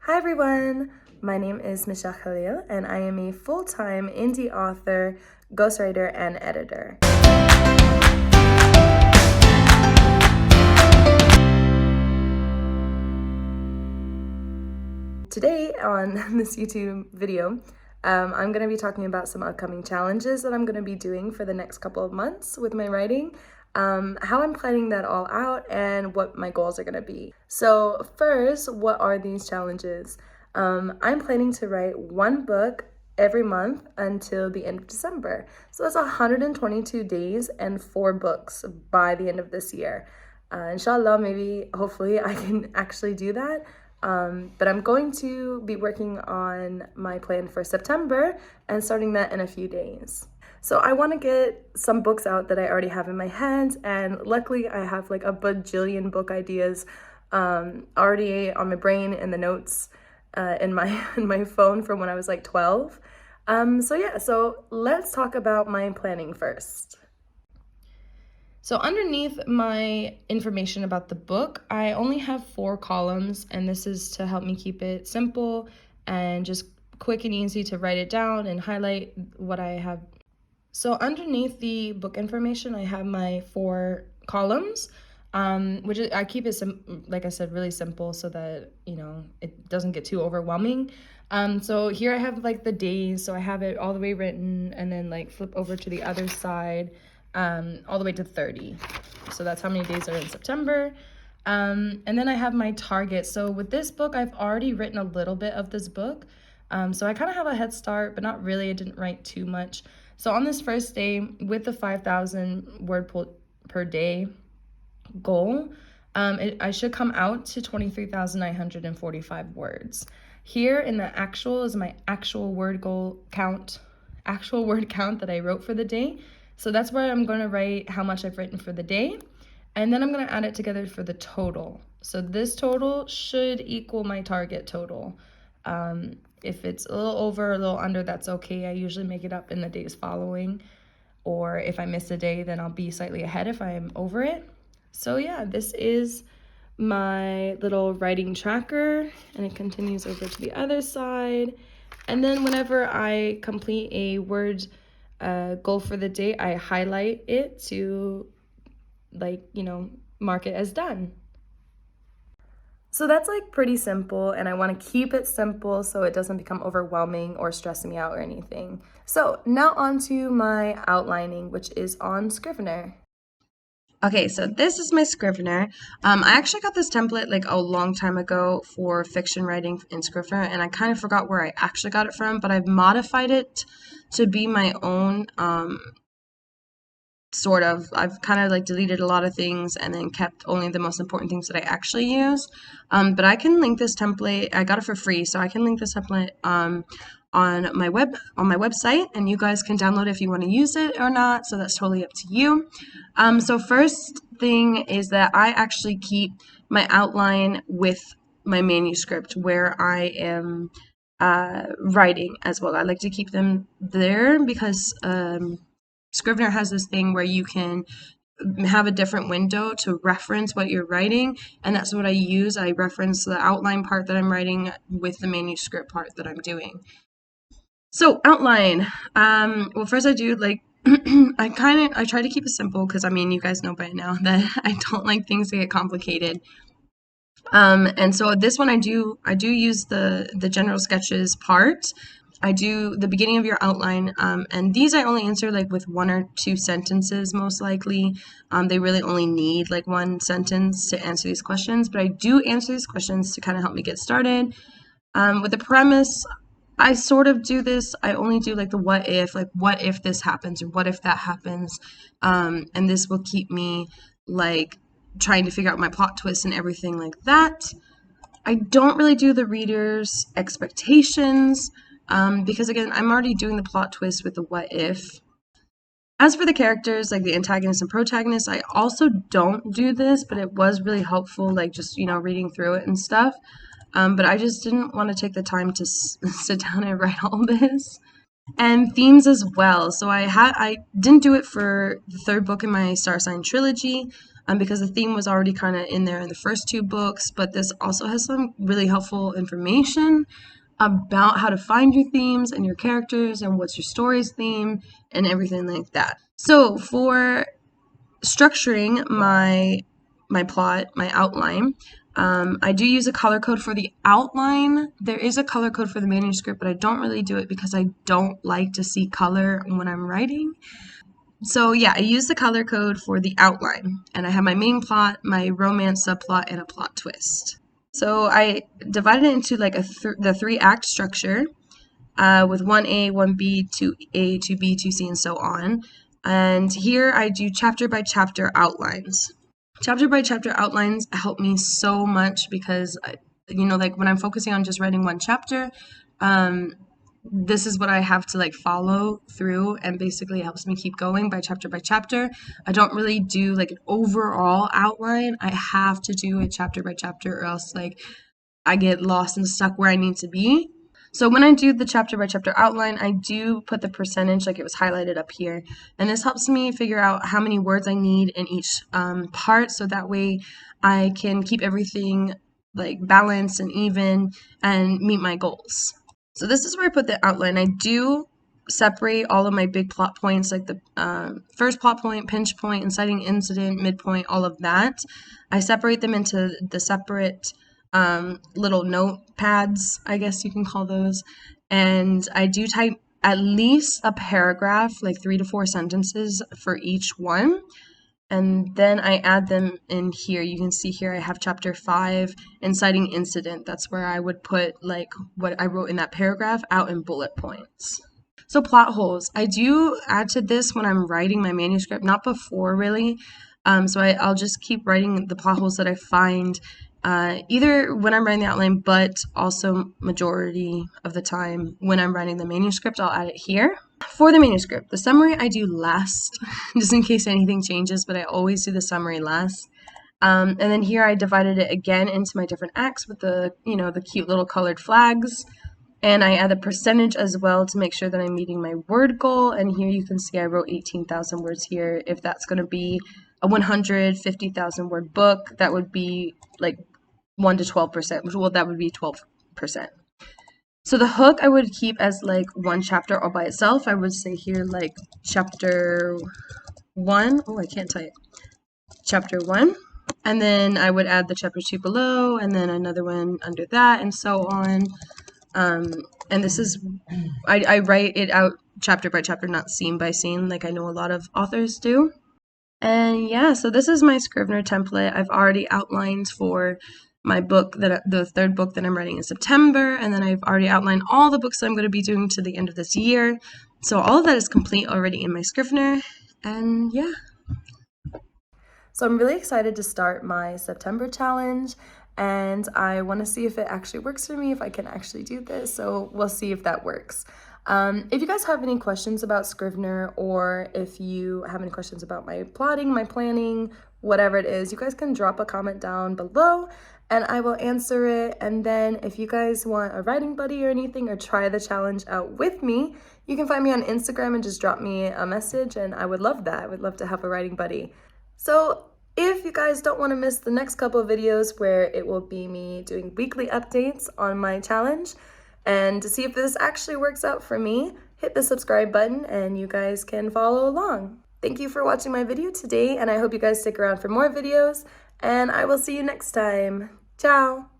Hi everyone, my name is Khalil and I am a full-time indie author, ghostwriter, and editor. Today on this YouTube video, I'm going to be talking about some upcoming challenges that I'm going to be doing for the next couple of months with my writing, how I'm planning that all out, and what my goals are going to be. So first, what are these challenges? I'm planning to write one book every month until the end of December. So that's 122 days and 4 books by the end of this year. Inshallah, maybe, hopefully, I can actually do that. But I'm going to be working on my plan for September and starting that in a few days. So I want to get some books out that I already have in my head, and luckily I have like a bajillion book ideas already on my brain and the notes in my phone from when I was like 12. So let's talk about my planning first. So underneath my information about the book, I only have 4 columns, and this is to help me keep it simple and just quick and easy to write it down and highlight what I have. So underneath the book information, I have my 4 columns, which I keep it, like I said, really simple so that, it doesn't get too overwhelming. So here I have like the days, so I have it all the way written and then like flip over to the other side. All the way to 30. So that's how many days are in September. And then I have my target. So with this book, I've already written a little bit of this book. So I kind of have a head start, but not really. I didn't write too much. So on this first day, with the 5,000 word per day goal, I should come out to 23,945 words. Here in the actual is my actual word count that I wrote for the day. So that's where I'm going to write how much I've written for the day, and then I'm going to add it together for the total. So this total should equal my target total. If it's a little over or a little under, that's okay. I usually make it up in the days following, or if I miss a day, then I'll be slightly ahead if I'm over it. So yeah, this is my little writing tracker, and it continues over to the other side. And then whenever I complete a word goal for the day, I highlight it to mark it as done. So that's like pretty simple, and I want to keep it simple so it doesn't become overwhelming or stressing me out or anything. So now on to my outlining, which is on Scrivener. Okay, so this is my Scrivener. I actually got this template like a long time ago for fiction writing in Scrivener, and I kind of forgot where I actually got it from, but I've modified it to be my own, sort of. I've kind of like deleted a lot of things and then kept only the most important things that I actually use. But I can link this template. I got it for free, so I can link this template on my website, and you guys can download it if you want to use it or not. So that's totally up to you. So first thing is that I actually keep my outline with my manuscript where I am writing as well. I like to keep them there because Scrivener has this thing where you can have a different window to reference what you're writing, and that's what I use. I reference the outline part that I'm writing with the manuscript part that I'm doing. So outline. Well, first I do like I try to keep it simple because you guys know by now that I don't like things to get complicated. And so this one I do use the general sketches part. I do the beginning of your outline, and these I only answer like with 1 or 2 sentences most likely. They really only need like 1 sentence to answer these questions, but I do answer these questions to kind of help me get started. With the premise, I sort of do this. I only do like the what if this happens or what if that happens, and this will keep me like trying to figure out my plot twists and everything like that. I don't really do the reader's expectations. Because again, I'm already doing the plot twist with the what if. As for the characters, like the antagonist and protagonist, I also don't do this, but it was really helpful, like just, reading through it and stuff. But I just didn't want to take the time to sit down and write all this. And themes as well. So I didn't do it for the 3rd book in my Star Sign trilogy. because the theme was already kind of in there in the first two books, but this also has some really helpful information about how to find your themes and your characters and what's your story's theme and everything like that. So for structuring my plot, my outline, I do use a color code for the outline. There is a color code for the manuscript, but I don't really do it because I don't like to see color when I'm writing. So yeah, I use the color code for the outline, and I have my main plot, my romance subplot, and a plot twist. So I divided it into like the 3-act structure, with 1A, 1B, 2A, 2B, 2C, and so on. And here I do chapter by chapter outlines. Chapter by chapter outlines help me so much because, like when I'm focusing on just writing one chapter, this is what I have to like follow through, and basically helps me keep going by chapter. I don't really do like an overall outline. I have to do it chapter by chapter, or else like I get lost and stuck where I need to be. So when I do the chapter by chapter outline, I do put the percentage like it was highlighted up here. And this helps me figure out how many words I need in each part, so that way I can keep everything like balanced and even and meet my goals. So this is where I put the outline. I do separate all of my big plot points, like the first plot point, pinch point, inciting incident, midpoint, all of that. I separate them into the separate little notepads, I guess you can call those. And I do type at least a paragraph, like 3 to 4 sentences for each one. And then I add them in here. You can see here I have chapter 5, inciting incident. That's where I would put like what I wrote in that paragraph out in bullet points. So plot holes. I do add to this when I'm writing my manuscript, not before really. So I'll just keep writing the plot holes that I find, either when I'm writing the outline, but also majority of the time when I'm writing the manuscript, I'll add it here. For the manuscript, the summary I do last, just in case anything changes, but I always do the summary last. And then here I divided it again into my different acts with the, the cute little colored flags. And I add the percentage as well to make sure that I'm meeting my word goal. And here you can see I wrote 18,000 words here. If that's going to be a 150,000 word book, that would be like 1 to 12%. Well, that would be 12%. So the hook I would keep as like one chapter all by itself. I would say here like chapter 1. Oh, I can't type. Chapter 1. And then I would add the chapter 2 below, and then another one under that, and so on. And this is, I write it out chapter by chapter, not scene by scene, like I know a lot of authors do. And yeah, so this is my Scrivener template. I've already outlined for my book, the third book that I'm writing in September, and then I've already outlined all the books that I'm going to be doing to the end of this year. So all of that is complete already in my Scrivener, and yeah. So I'm really excited to start my September challenge, and I want to see if it actually works for me, if I can actually do this, so we'll see if that works. If you guys have any questions about Scrivener, or if you have any questions about my plotting, my planning, whatever it is, you guys can drop a comment down below and I will answer it. And then if you guys want a writing buddy or anything, or try the challenge out with me, you can find me on Instagram and just drop me a message, and I would love that. I would love to have a writing buddy. So if you guys don't want to miss the next couple of videos where it will be me doing weekly updates on my challenge, and to see if this actually works out for me, hit the subscribe button and you guys can follow along. Thank you for watching my video today, and I hope you guys stick around for more videos, and I will see you next time. Ciao!